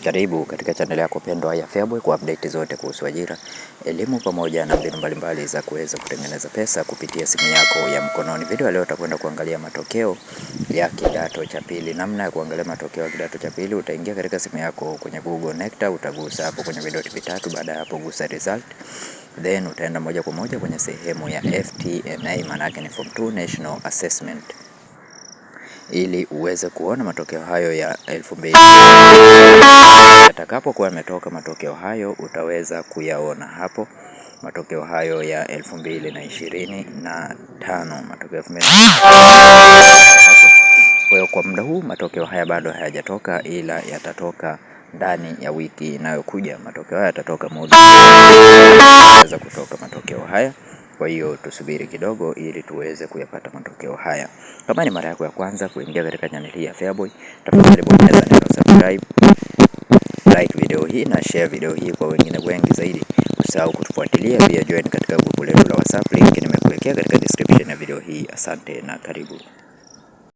Karibu katika channel yako pendwa ya Feaboy kwa update zote kuhusu ajira, elimu pamoja na mbinu mbalimbali za kuweza kutengeneza pesa kupitia simu yako ya mkononi. Video leo utakwenda kuangalia matokeo ya kidato cha pili. Namna ya kuangalia matokeo ya kidato cha pili, utaingia katika simu yako kwenye Google Nectar, utagusa hapo kwenye vidoti vitatu, baada ya hapo gusa result. Then utaenda moja kwa moja kwenye sehemu ya FTNA, maana yake ni Form 2 National Assessment, ili uweze kuona matokeo hayo ya 2000. Yatakapokuwa yametoka matokeo hayo, utaweza kuyaona hapo matokeo hayo ya 2025, matokeo 2025. Kwa hiyo kwa muda huu matokeo haya bado hayajatoka, ila yatatoka ndani ya wiki inayokuja. Matokeo haya yatatoka muda yaweza kutoka matokeo haya. Kwa hiyo tusubiri kidogo ili tuweze kuyapata matokeo haya. Kama ni mara yako ya kwanza kuingia katika channel hii ya Feaboy, tafadhali bonyeza neno subscribe, like video hii na share video hii kwa wengine wengi zaidi. Usahau kutufuatilia, pia join katika grupu letu la WhatsApp, link nimekuwekea katika description ya video hii. Asante na karibu.